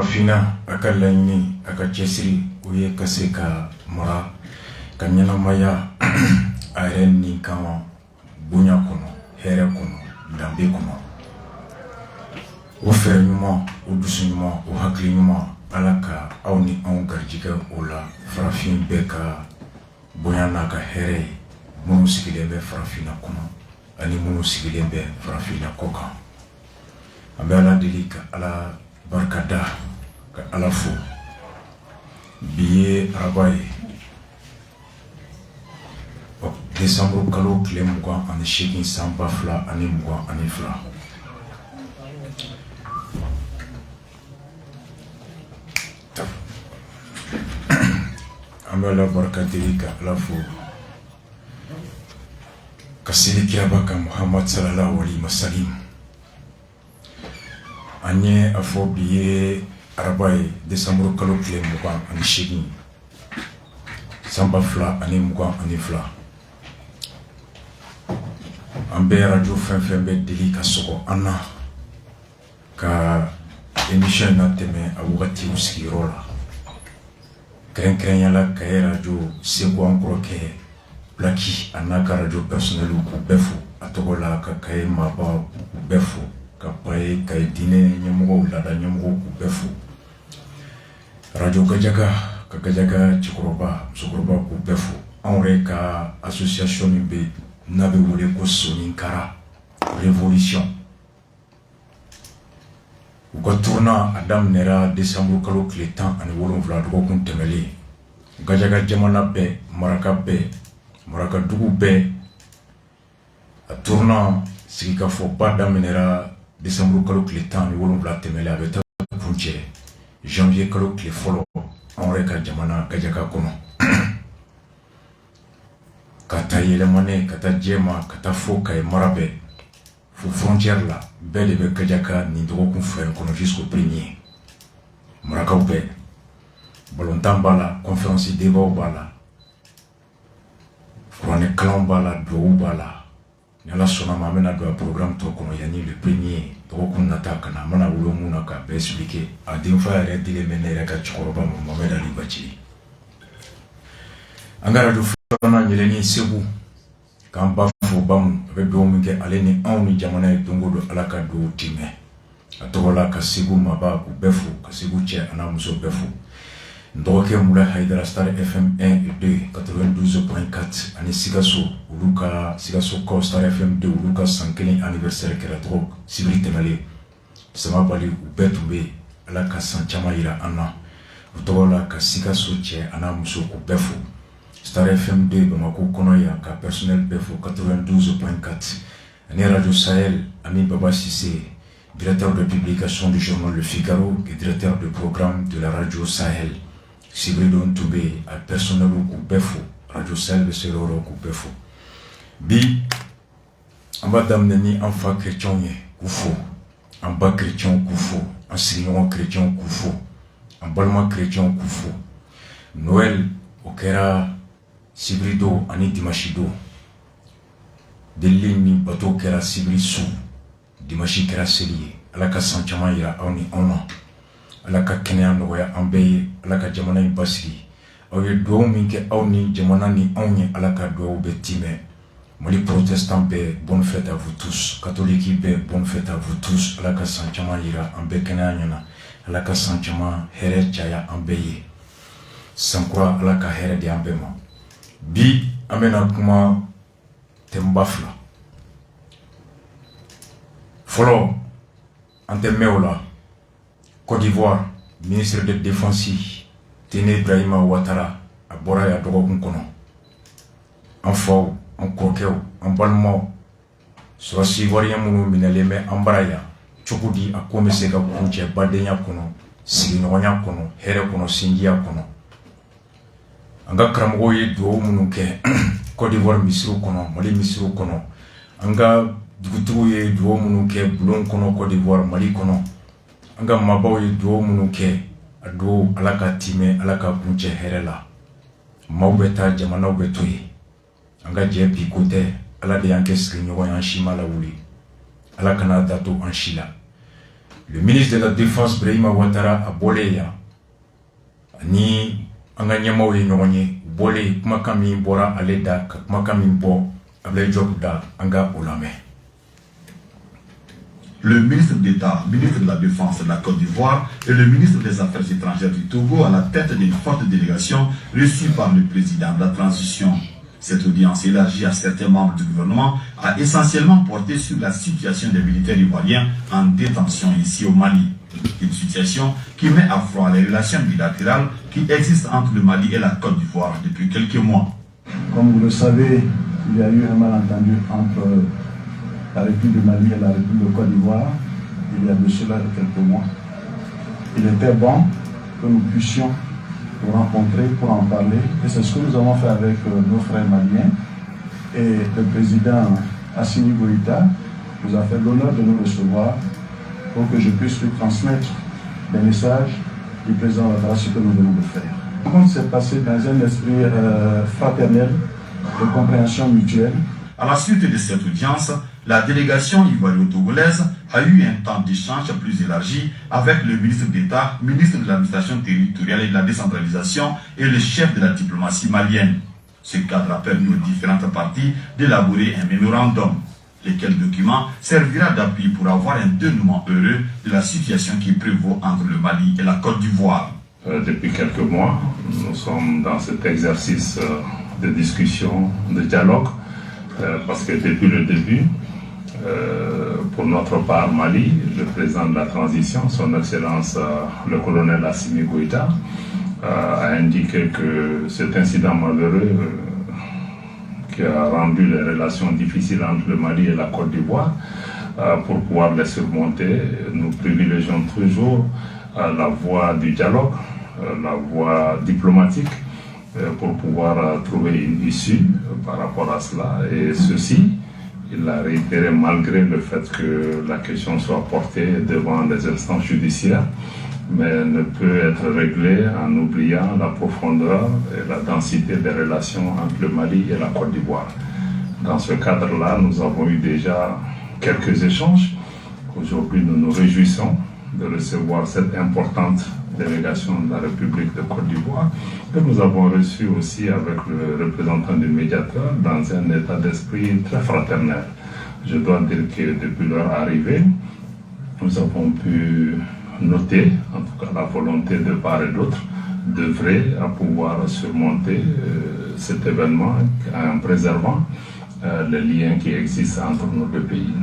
Fina akalanyi akachesiri uye kaseka mara kanyana maya aren ni kama bunya kono here kono dambe kono ufere nyuma udusu nyuma uhakli nyuma alaka au ni on garjiga ola farafin beka bunya naka here munu sigilembe farafina kono ani munu sigilembe farafina koka ambe ala delika ala barkada ka ala fo biye rabaye décembre kalo tile mugan ani seegin san ba fila ani mugan ani fila an bɛ ala barika deli ka ala fo ka seli kiraba kan Muhammad sallallahu alaihi wasallam an ye a fɔ bi ye araba ye décembre kalo tile mugan ani seegin san ba fila ani mugan ani fila an bɛ radio fɛn fɛn bɛ deli ka sɔgɔ an na ka émission na tɛmɛ a wagati sigiyɔrɔ la kɛrɛnkɛrɛnyala ka ye radio seko an kɔrɔkɛ Blaki a n'a ka radio personnel k'u bɛɛ fo a tɔgɔ la ka kaye maaba k'u bɛɛ fo ka paye kaye diinɛ ɲɛmɔgɔw laada ɲɛmɔgɔw k'u bɛɛ fo radio Gajaga ka Gajaga cɛkɔrɔba musokɔrɔba k'u bɛɛ fo anw yɛrɛ ka association min bɛ n'a bɛ wele ko Soninkara révolution u ka tourna a daminɛra décembre kalo tile 17 dɔgɔkun tɛmɛlen Gajaga jamana bɛɛ maraka bɛɛ maraka dugu bɛɛ a tourna sigikafɔba daminɛra décembre kalo tile 17 tɛmɛlen a bɛ taa kuncɛ janvier kalo tile fɔlɔ anw yɛrɛ ka jamana Gajaga kɔnɔ ka taa yɛlɛmane ka taa jɛma ka taa fo Kaye mara bɛɛ fo frontière la bɛɛ de bɛ Gajaga nin dɔgɔkun fila in kɔnɔ jusqu'au premier marakaw bɛɛ balontan b'a la conférence débat b'a la kuranɛ kalan b'a la duwawu b'a la ni Ala sɔnna ma an bɛna don a programme tɔ kɔnɔ yanni le premier dɔgɔkun nata ka na an bɛna wolo mun na k'a bɛɛ expliquer a denfa yɛrɛ dilen bɛ ne yɛrɛ ka cɛkɔrɔba ma Mohamed Ali Bacili an ka radio filanan yɛlɛnni Segu k'an ba fo ba mun a bɛ duwawu min kɛ ale ni anw ni jamana ye don o don Ala ka duwawu timɛ a tɔgɔ la ka Segu maaba k'u bɛɛ fo ka Segu cɛ a n'a muso bɛɛ fo n dɔgɔkɛ Mula Haidara Star FM 1 et 2 92.4 ani Sikaso olu ka Sikaso kaw Star FM 2 olu ka san 1 anniversaire kɛra tɔgɔ sibiri tɛmɛlen sama bali u bɛɛ tun bɛ Ala ka san caman yira an na u tɔgɔ la ka Sikaso cɛ a n'a muso k'u bɛɛ fo Star FM 2 Bamako kɔnɔ yan ka personnel bɛɛ fo 92.4 ani Radio Sahel Ami Baba Sissé directeur de publication du journal Le Figaro et directeur de programme de la Radio Sahel Sibridon Toubé a personnel k'u bɛɛ fo Radio Sahel bɛ se yɔrɔ k'u bɛɛ fo bi an b'a daminɛ ni an fa chrétien ye k'u fo an ba chrétien k'u fo an sigiɲɔgɔn chrétien k'u fo an balima chrétien k'u fo Noël o kɛra sibiri don ani dimanche don delili ni bato kɛra sibiri su dimanche kɛra seli ye Ala ka san caman yira aw ni anw na Ala ka kɛnɛya nɔgɔya an bɛɛ ye Ala ka jamana in basigi aw ye duwawu min kɛ aw ni jamana ni anw ye Ala ka duwawu bɛ timɛ Mali protestant bɛɛ bonne fête à vous tous catholique bɛɛ bonne fête à vous tous Ala ka san caman yira an bɛɛ kɛnɛya ɲɛna Ala ka san caman hɛrɛ caya an bɛɛ ye sankura Ala ka hɛrɛ di an bɛɛ ma bi an bɛna kuma thème fila fɔlɔ an tɛ mɛn o la Côte d'Ivoire ministre de défense Téné Ibrahima Ouattara a bɔra yan dɔgɔkun kɔnɔ an faw an kɔrɔkɛw an balimaw sɔrɔsi ivoirien minnu minɛlen bɛ an bara yan cogo di a ko bɛ se ka kuncɛ badenya kɔnɔ sigiɲɔgɔnya kɔnɔ hɛrɛ kɔnɔ sinjiya kɔnɔ an ka karamɔgɔw ye duwawu minnu kɛ Côte d'Ivoire misiriw kɔnɔ Mali misiriw kɔnɔ an ka dugutigiw ye duwawu minnu kɛ bulon kɔnɔ Côte d'Ivoire Mali kɔnɔ an ka maabaw ye duwawu minnu kɛ a duwawu Ala ka timɛ Ala ka kuncɛ hɛrɛ la maaw bɛ taa jamanaw bɛ to yen an ka jɛ bi ko tɛ Ala de y'an kɛ sigiɲɔgɔn ye an si ma lawuli Ala kana dato an si la le ministre de la Défense Brahima Ouattara a boleya ni anga nyamaw yi ñoŋe bolé kuma kami bora aleda kuma kami bo Ablaye Diop da anga olame. Le ministre d'État, ministre de la Défense de la Côte d'Ivoire et le ministre des Affaires étrangères du Togo à la tête d'une forte délégation reçue par le président de la transition. Cette audience élargie à certains membres du gouvernement a essentiellement porté sur la situation des militaires ivoiriens en détention ici au Mali. Une situation qui met à froid les relations bilatérales qui existent entre le Mali et la Côte d'Ivoire depuis quelques mois. Comme vous le savez, il y a eu un malentendu entre la République du Mali et la République de Côte d'Ivoire il y a de cela quelques mois. Il était bon que nous puissions nous rencontrer pour en parler et c'est ce que nous avons fait avec nos frères maliens. Et le président Assimi Goïta nous a fait l'honneur de nous recevoir pour que je puisse lui transmettre des messages du président Ouattara, ce que nous venons de faire. La rencontre s'est passée dans un esprit fraternel, de compréhension mutuelle. À la suite de cette audience, la délégation ivoiro-togolaise a eu un temps d'échange plus élargi avec le ministre d'État, ministre de l'administration territoriale et de la décentralisation et le chef de la diplomatie malienne. Ce cadre a permis aux différentes parties d'élaborer un mémorandum, lequel document servira d'appui pour avoir un dénouement heureux de la situation qui prévaut entre le Mali et la Côte d'Ivoire. Depuis quelques mois, nous sommes dans cet exercice de discussion, de dialogue, parce que depuis le début, pour notre part Mali, le président de la transition, son Excellence le colonel Assimi Goïta, a indiqué que cet incident malheureux qui a rendu les relations difficiles entre le Mali et la Côte d'Ivoire, pour pouvoir les surmonter, nous privilégions toujours la voie du dialogue, la voie diplomatique, pour pouvoir trouver une issue par rapport à cela. Et ceci, il a réitéré malgré le fait que la question soit portée devant les instances judiciaires, mais ne peut être réglée en oubliant la profondeur et la densité des relations entre le Mali et la Côte d'Ivoire. Dans ce cadre-là, nous avons eu déjà quelques échanges. Aujourd'hui, nous nous réjouissons de recevoir cette importante délégation de la République de Côte d'Ivoire que nous avons reçu aussi avec le représentant du médiateur dans un état d'esprit très fraternel. Je dois dire que depuis leur arrivée, nous avons pu noter, en tout cas la volonté de part et d'autre, d'œuvrer à pouvoir surmonter cet événement en préservant les liens qui existent entre nos deux pays.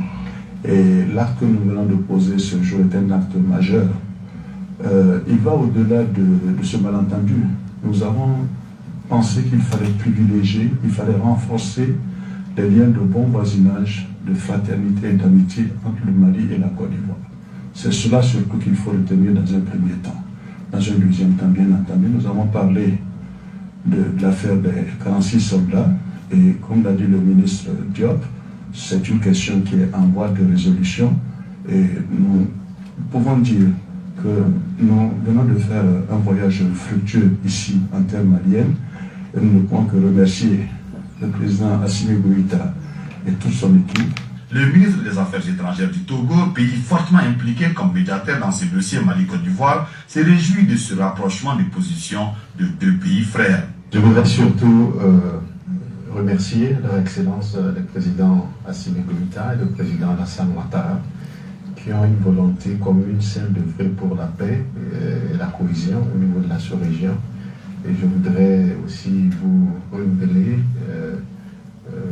Et l'acte que nous venons de poser ce jour est un acte majeur. Il va au-delà de ce malentendu. Nous avons pensé qu'il fallait privilégier, il fallait renforcer les liens de bon voisinage, de fraternité et d'amitié entre le Mali et la Côte d'Ivoire. C'est cela surtout qu'il faut retenir dans un premier temps. Dans un deuxième temps, bien entendu, nous avons parlé de l'affaire des 46 soldats et comme l'a dit le ministre Diop, c'est une question qui est en voie de résolution et nous pouvons dire que nous venons de faire un voyage fructueux ici en terre malienne et nous ne pouvons que remercier le président Assimi Goïta et toute son équipe. Le ministre des Affaires étrangères du Togo, pays fortement impliqué comme médiateur dans ce dossier Mali-Côte d'Ivoire, s'est réjoui de ce rapprochement des positions de deux pays frères. Je voudrais surtout remercier leur Excellence le président Assimi Goïta et le président Alassane Ouattara qui ont une volonté commune, celle d'œuvrer pour la paix et la cohésion au niveau de la sous-région. Et je voudrais aussi vous renouveler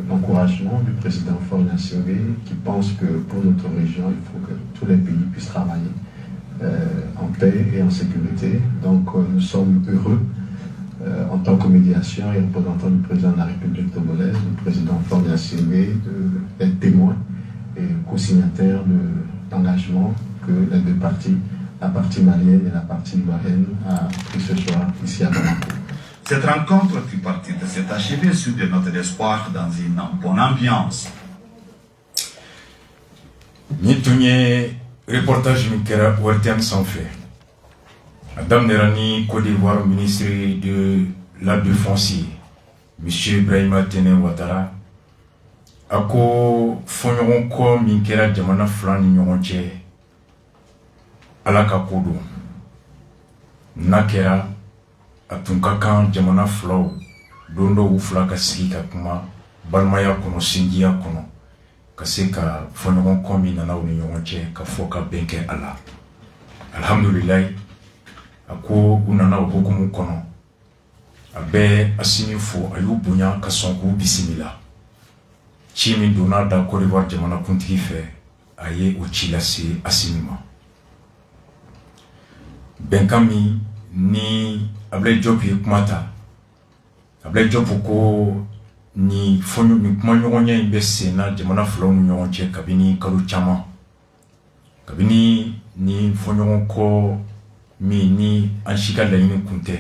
l'encouragement du président Faure Gnassingbé qui pense que pour notre région, il faut que tous les pays puissent travailler en paix et en sécurité. Donc nous sommes heureux en tant que médiation et représentant du président de la République togolaise, du président Faure Gnassingbé, d'être témoin et co-signataire de l'engagement que les deux parties, la partie malienne et la partie ivoirienne, a pris ce soir ici à Bamako. Cette rencontre tripartite s'est achevée sur des notes d'espoir dans une bonne ambiance. Nitunye reportage Mikera Ouertem sans fait. Adam Nerani, Côte d'Ivoire, ministre de la Défense, M. Brahima Tene Ouattara, ako fonyoron ko Mikera Jamana Flan Nyonche, ala ka ko don n'a kɛra a tun ka kan jamana filaw don dɔw fila ka sigi ka kuma balimaya kɔnɔ sinjiya kɔnɔ ka se ka fɔɲɔgɔn kɔ min nana u ni ɲɔgɔn cɛ ka fɔ ka bɛn kɛ a la alhamdulilayi a ko u nana o hukumu kɔnɔ a bɛ Asimi fo a y'u bonya ka sɔn k'u bisimila ci min donna da Côte d'Ivoire jamanakuntigi fɛ a ye o ci lase Asimi ma bɛnkan min ni Ablaye Diop ye kuma ta Ablaye Diop ko ni kuma ɲɔgɔnya in bɛ sen na jamana filaw ni ɲɔgɔn cɛ kabini kalo caman kabini ni fɔɲɔgɔn kɔ min ni an si ka laɲini kun tɛ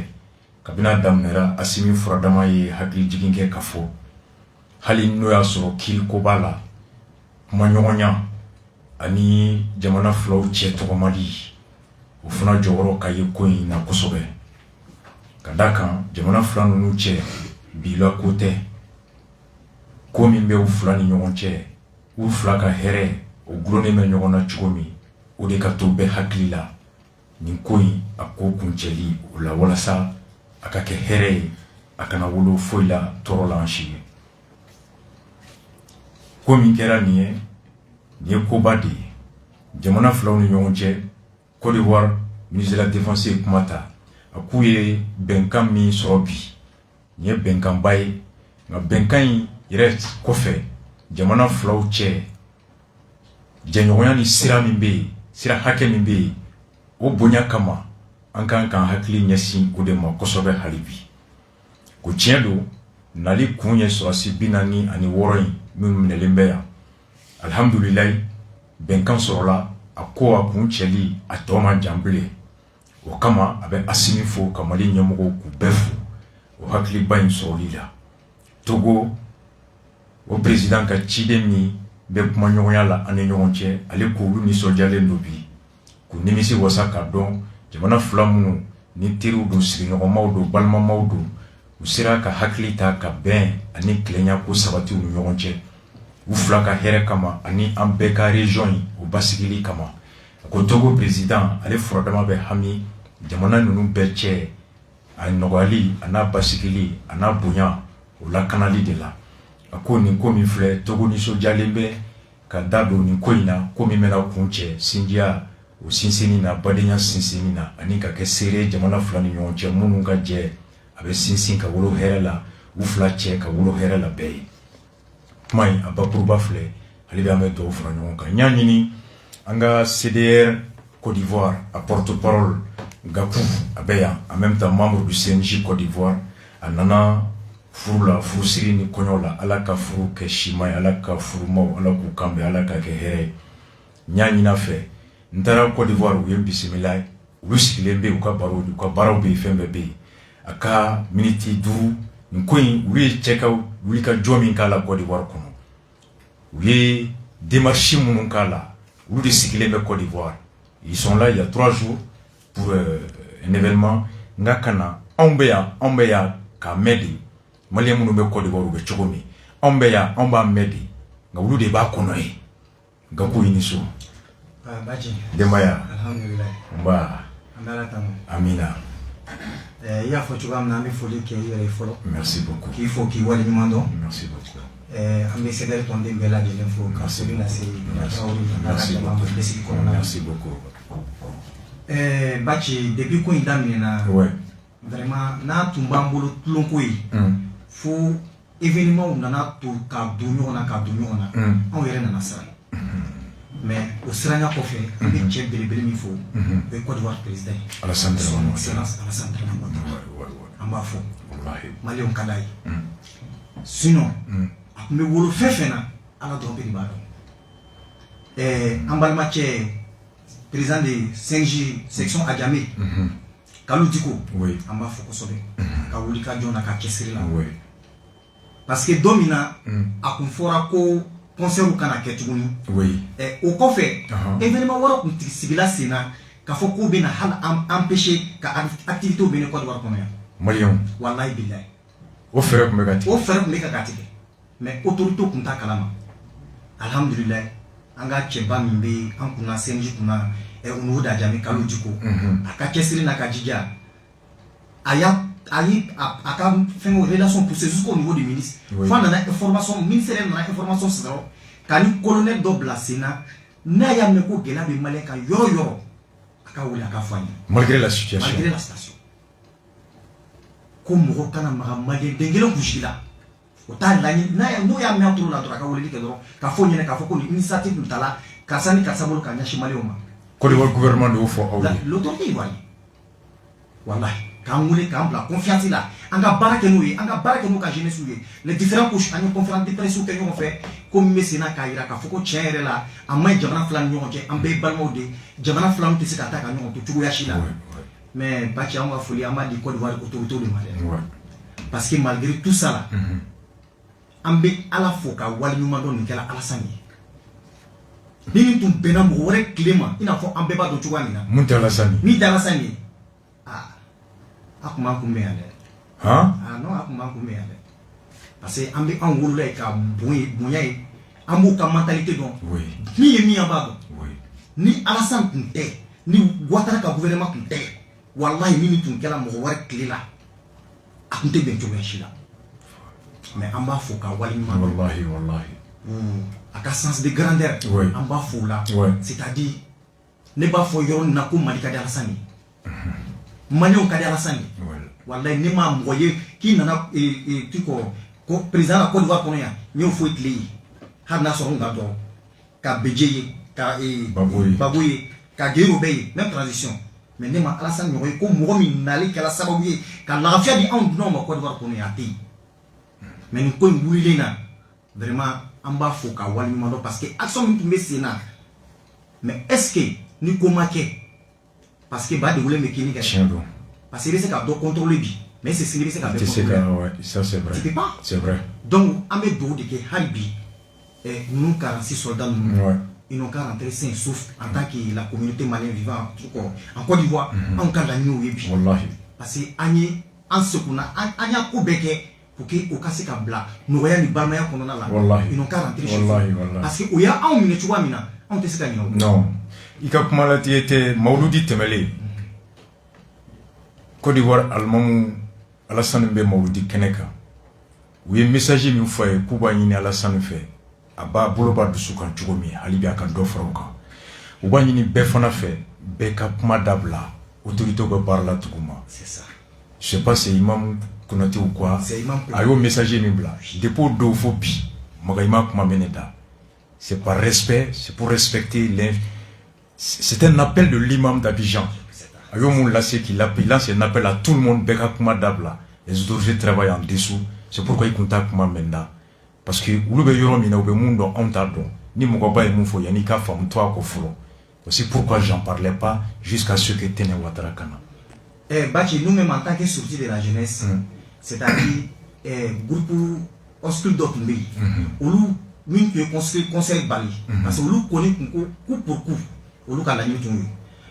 kabini a daminɛra Asimi furadama ye hakili jigin kɛ ka fɔ hali n'o y'a sɔrɔ kiiri ko b'a la kuma ɲɔgɔnya ani jamana filaw cɛ tɔgɔmali o fana jɔyɔrɔ ka ye ko in na kosɛbɛ ka d'a kan jamana fila ninnu cɛ bila ko tɛ ko min bɛ u fila ni ɲɔgɔn cɛ u fila ka hɛrɛ o gulonnen bɛ ɲɔgɔn na cogo min o de ka to bɛɛ hakili la nin ko in a ko kuncɛli o la walasa a ka kɛ hɛrɛ ye a kana wolo foyi la tɔɔrɔ la an si ye ko min kɛra nin ye koba de ye jamana filaw ni ɲɔgɔn cɛ Côte d'Ivoire ministre de la Défense ye kuma ta a k'u ye bɛnkan min sɔrɔ bi nin ye bɛnkanba ye nka bɛnkan in yɛrɛ kɔfɛ jamana filaw cɛ jɛɲɔgɔnya ni sira min bɛ yen sira hakɛ min bɛ yen o bonya kama an kan k'an hakili ɲɛsin o de ma kosɛbɛ hali bi ko tiɲɛ don nali kun ye sɔrɔsi 46 in minnu minɛlen bɛ yan alhamdulilayi bɛnkan sɔrɔla a ko a kun cɛli a tɔ man jan bilen o kama a bɛ Asimi fo ka Mali ɲɛmɔgɔw k'u bɛɛ fo o hakiliba in sɔrɔli la Togo o président ka ciden min bɛ kuma ɲɔgɔnya la ani ɲɔgɔn cɛ ale k'olu nisɔndiyalen don bi k'u nimisi wasa ka dɔn jamana fila minnu ni teriw don sigiɲɔgɔnmaw don balimamaw don u sera ka hakili ta ka bɛn ani tilenya ko sabati u ni ɲɔgɔn cɛ u fila ka hɛrɛ kama ani an bɛɛ ka région yi o basigili kama ko Togo président ale furadama bɛ hami jamana ninnu bɛɛ cɛ a nɔgɔyali a n'a basigili a n'a bonya o lakanali de la a ko nin ko min filɛ Togo nisɔndiyalen bɛ ka da don nin ko in na ko min bɛna kun cɛ sinjiya o sinsinni na badenya sinsinni na ani ka kɛ seere jamana fila ni ɲɔgɔn cɛ minnu ka jɛ a bɛ sinsin ka wolo hɛrɛ la u fila cɛ ka wolo hɛrɛ la bɛɛ ye kuma in a bakuruba filɛ hali bɛ an bɛ dɔw fara ɲɔgɔn kan n y'a ɲini an ka CDR Côte d'Ivoire a porte-parole Gakou a bɛ yan en même temps membre du CNJ Côte d'Ivoire a nana furu la furusiri ni kɔɲɔ la ala ka furu kɛ sima ye ala ka furumaw ala k'u kanbɛn ala ka kɛ hɛrɛ ye n y'a ɲini a fɛ n taara Côte d'Ivoire u ye n bisimila ye olu sigilen bɛ yen u ka baaraw bɛ yen fɛn bɛɛ bɛ yen a ka miniti 5 nin ko in olu ye cɛ ka wuli ka jɔ min k'a la Côte d'Ivoire kɔnɔ u ye démarche minnu k'a la olu de sigilen bɛ Côte d'Ivoire ils sont là il y a 3 jours pour un événement nga kana anw bɛ yan k'a mɛn de maliyɛn minnu bɛ Côte d'Ivoire u bɛ cogo min anw bɛ yan anw b'a mɛn de nka olu de b'a kɔnɔ ye Gakou i ni so denbaya nba amina i y'a fɔ cogoya min na an bɛ foli kɛ i yɛrɛ ye fɔlɔ merci beaucoup k'i fo k'i waleɲuman dɔn merci beaucoup an bɛ CDR tɔnden bɛɛ lajɛlen fo ka foli lase merci beaucoup Baci depuis ko in daminɛna vraiment n'a tun b'an bolo tulonko ye fo événement nana to ka don ɲɔgɔn na anw yɛrɛ nana siran mais o siranya kɔfɛ an bɛ cɛ belebele min fo o ye Côte d'Ivoire président ye Alassane Dramane Ouattara an b'a fɔ maliyɛnw ka d'a ye sinon a tun bɛ wolo fɛn fɛn na ala dɔrɔn bɛ de b'a dɔn an balimacɛ président de 5J section Adjamé Kalou Diko an b'a fɔ kosɛbɛ ka wuli ka jɔ na ka cɛsiri la parce que don min na a kun fɔra ko concert kana kɛ tuguni o kɔfɛ événement wɛrɛ kun sigila sen na k'a fɔ k'u bɛna hali empêcher ka activité bɛ ne Côte d'Ivoire kɔnɔ yan maliyɛnw walayi bilayi o fɛɛrɛ kun bɛ ka tigɛ o fɛɛrɛ kun bɛ ka tigɛ mais autorité kun t'a kalama alhamdulilayi an ka cɛba min bɛ an kunna CNJ kunna au niveau d'Adjamé Kalou Djiko aka kesiri na kadjidja aya aka fait une relation poussée jusqu'au niveau du ministre fa na information ministère na information sero kani colonel do blasena na ya me ko gela be maleka yoro aka wuli aka fani malgré la situation comme kana magamade dengelo kushila otani na ya no ya me atulu la aka wuli ke do ka fo nyene ka fo ko ni initiative tala kasani kasabolo kanya shimalioma ko le gouvernement de fo l'autorité ivoirienne wallahi quand vous voulez quand la confiance là anga barake nous ka jeunesse les différents couches en conférence de presse que nous fait comme mesina kaira ka foko tiere là amay jamana flam ñu ci ambe balmo de jamana flam te sika taka ñu to tugo yashila mais ba ci anga foli ama di Côte d'Ivoire autorité de Mali parce que malgré tout ça là ambe ala foka wali ñu ma don ni kala Alassane ni tum benam wore clément ina fo ambe ba do tugo ni na munta Alassane ni Alassane akuma kumbe yale non akuma kumbe yale parce que ambi en wolo ka bonya amu ka mentalité donc ni yemi amba ni Alassane kunte ni Ouattara ka gouvernement kunte wallahi ni tun kala mo war klela akunte ben jowe shila mais amba fo ka wali ma wallahi aka sens de grandeur amba fo là c'est-à-dire ne ba fo yoro na ko malika de Alassane Manion Kadi Alassane wallahi ne ma moye ki nana tiko ko président la Côte d'Ivoire konya ñeu fo itli harna so nga do ka beje ka baboye ka gero bey même transition mais ne ma Alassane ñoy ko mo mi nali kala sababu ye ka la afia di on non ma Côte d'Ivoire konya ti mais ni ko ngulile na vraiment amba fo ka wali mando parce que action mi tumbe sena mais est-ce que ni ko make parce que ba de voulait me kini parce que c'est qu'à doit contrôler bi mais c'est qu'à ça c'est vrai tu peux pas c'est vrai donc amé do de que haribi nous 46 soldats ils n'ont qu'à rentrer sains sauf en tant que la communauté malienne vivant en Côte d'Ivoire en cas d'agneau et puis parce que agné en sekuna agna ko beke pour que au casser ka bla nous voyons les barmaya qu'on a là ils n'ont qu'à rentrer chez parce que il y a un minute tu vois mina on te sait non ika kuma la tiete Mauludi Temele Côte d'Ivoire almamu Alassane be Mauludi Keneka oui message mi foye kuba nyini Alassane fe aba boloba dusukan chugomi halibi aka do fronka uba nyini be fana fe be ka kuma dabla autorité be parla tukuma c'est ça je sais pas c'est imam Konate ou quoi ayo message mi bla dépôt do phobie maga imam kuma meneda c'est par respect c'est pour respecter c'est un appel de l'imam d'Abidjan. C'est un appel à tout le monde. Les autorités travaillent en dessous. C'est pourquoi ils contactent moi maintenant. Parce que c'est pourquoi j'en parlais pas jusqu'à ce que Tene Ouattara Kana. Nous-mêmes en tant que sortis de la jeunesse, c'est-à-dire groupe Oscule d'Otumbe, où nous conseil Bali, parce que nous connaissons coup pour coup.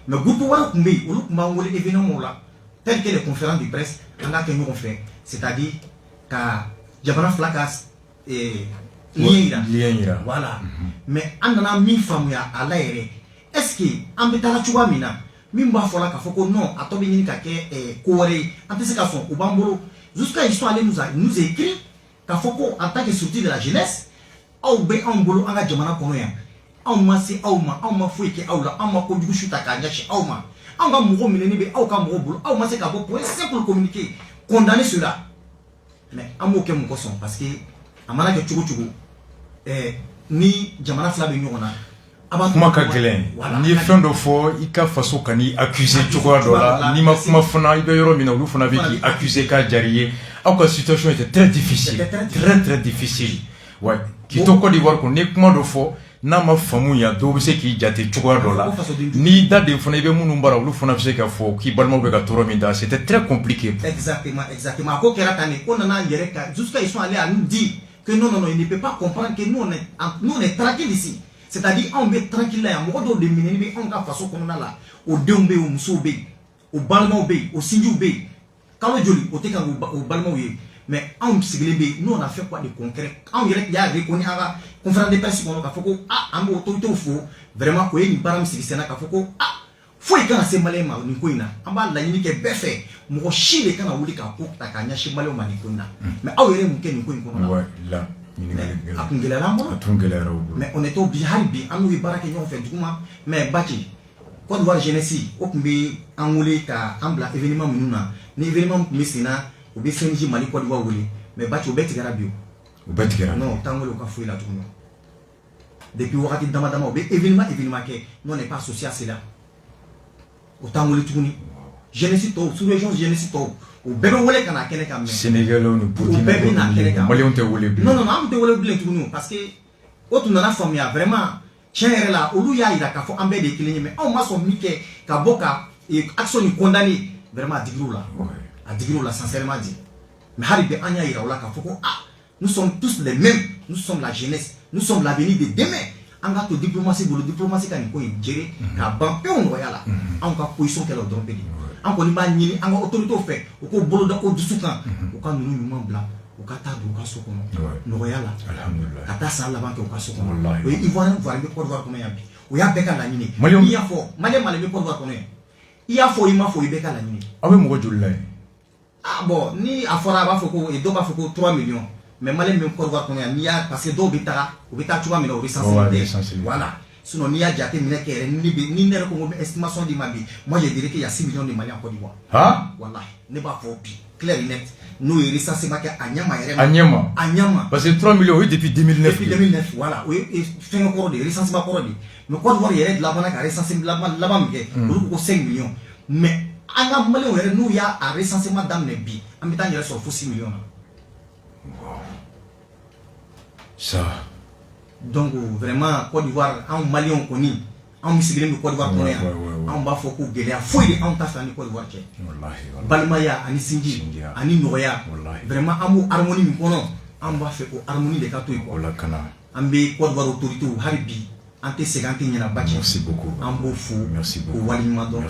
Mais groupe wa kumbe olu kuma ngole événement là tel que les conférences de presse on a que nous on fait c'est-à-dire ka jabana flakas lien voilà mais andana mi famu ya ala ere est-ce que ambetala chuwa mina mimba fola ka foko non atobi ni ka ke kore antese ka fon obambolo jusqu'à ils sont allés nous écrit ka foko en tant que sorti de la jeunesse au be ambolo anga jamana kono ya auma si auma fouike aula auma ko dugu chuta ka nyachi auma anga mugo mineni be auka mugo bulu auma se ka bo pour simple communiquer condamner cela mais amoke mon koson parce que amana ke chugo ni jamana fla be nyona aba kuma ka gelen ni fendo fo ika faso kani accuser chugo dola ni ma kuma fona ibe yoro mina lu fona be ki accuser ka jariye aka situation était très difficile très difficile ouais qui to Côte d'Ivoire ko ne kuma do fo na ma famu ya do be se ki jate chugo dola ni da de fona be munu mbara lu fona be se ka fo ki balmo be ka toro mi da c'était très compliqué exactement ko kera tane on en a yereka jusqu'à ils sont allés à nous dire que non il ne peut pas comprendre que nous on est tranquille ici. C'est-à-dire on est tranquille là, on va dominer, on va façon qu'on a là, au Dombe, au Moussoube, au Balmaube, au Sinjoube, quand le joli, au Tekan, au Balmaube, mais on s'est nous on a fait quoi de concret. On y a reconnu à conférence de presse qu'on a fait, on a autorité au faux, vraiment, où il n'y a pas de sénat, foyi kana se malien ma ni ko ina an b'a laɲini kɛ bɛɛ fɛ mɔgɔ si de kana wuli k'a ko ta k'a ɲɛsin malien ma ni ko ina mais aw yɛrɛ mun kɛ nin ko in kɔnɔ la a kun gɛlɛyara an bolo mais on est bi hali bi an n'u ye baara kɛ ɲɔgɔn fɛ duguma mais Bathie Côte d'Ivoire jeunesse o tun bɛ an wele ka an bila événement minnu na ni événement tun bɛ sen na u bɛ CNJ Mali Côte d'Ivoire wele mais Bathie o bɛɛ tigɛra bi o bɛɛ tigɛra non t'an wele o ka foyi la tuguni depuis wagati dama dama o bɛ événement kɛ n'o n'est pas associé à cela o t'an wele tuguni jeunesse tɔw sous-région jeunesse tɔw o bɛɛ bɛ wele ka na kɛnɛ kan mais Sénégalais ni Burkina o bɛɛ bɛ na kɛnɛ kan Maliens tɛ wele bilen non an tɛ wele bilen tuguni parce que o tun nana faamuya vraiment tiɲɛ yɛrɛ la olu y'a yira k'a fɔ an bɛɛ de ye kelen ye mais anw ma sɔn min kɛ ka bɔ ka action ni condamner vraiment a digir'u la sincèrement dit mais hali bi an y'a yira o la k'a fɔ ko nous sommes tous les mêmes nous sommes la jeunesse nous sommes l'avenir de demain an ka to diplomatie bolo diplomatie ka nin ko in gere k'a ban pewu nɔgɔya la anw ka position kɛla o dɔrɔn bɛ de an kɔni b'a ɲini an ka autorité fɛ u k'o bolo da o dusu kan u ka ninnu ɲuman bila u ka taa don u ka so kɔnɔ nɔgɔya la ka taa san laban kɛ u ka so kɔnɔ o ye Ivoirien bɛ Côte d'Ivoire kɔnɔ yan bi o y'a bɛɛ ka laɲini n'i y'a fɔ malien bɛ Côte d'Ivoire kɔnɔ yan i y'a fɔ i ma fɔ i bɛɛ ka laɲini aw bɛ mɔgɔ joli la yen bon ni a fɔra a b'a fɔ ko dɔw b'a fɔ ko 3 millions mais malien bɛ Côte d'Ivoire kɔnɔ yan n'i y'a parce que dɔw bɛ taga u bɛ taa cogoya min na o recensé voilà sinon n'i y'a jateminɛ kɛ yɛrɛ ni ne yɛrɛ ko n bɛ estimation di ma bi moi je dirais qu'il y a 6 millions de Maliens en Côte d'Ivoire wallahi ne b'a fɔ bi clair et net n'o ye recensement kɛ a ɲɛma yɛrɛ a ɲɛma parce que 3 millions o ye depuis 2009 voilà o ye fɛngɛ kɔrɔ de ye recensement kɔrɔ de ye mais Côte d'Ivoire yɛrɛ labanna ka recensement laban min kɛ olu ko 5 millions mais an ka Maliens yɛrɛ n'u y'a recensement daminɛ bi an bɛ taa n yɛrɛ sɔrɔ fo 6 millions na ça donc vraiment Côte d'Ivoire anw Maliens kɔni anw sigilen bɛ Côte d'Ivoire kɔnɔ yan anw b'a fɔ ko gɛlɛya foyi de anw ta fɛ ani Côte d'Ivoire cɛ balimaya ani sinji ani nɔgɔya vraiment an b'o harmonie min kɔnɔ an b'a fɛ o harmonie de ka to yen an bɛ Côte d'Ivoire autorité hali bi an tɛ segin an tɛ ɲinɛ Bathie an b'o fo k'o waleɲuman dɔn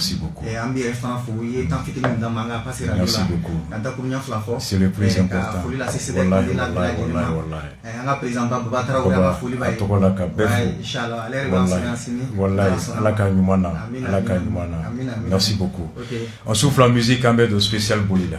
an bɛ yɛrɛ fana fo i ye temps fitinin min d'an ma an ka passer radio la ka dakuruɲa 2 fɔ c'est le plus important ka foli lase CDEC de la bɛɛ lajɛlen ma an ka président Baba Traoré an ka foli b'a ye tɔgɔ la ka bɛɛ fo inchallah ale yɛrɛ b'an sɛgɛn sini wallahi ala ka ɲuman na merci beaucoup on souffle en musique an bɛ don spécial boli la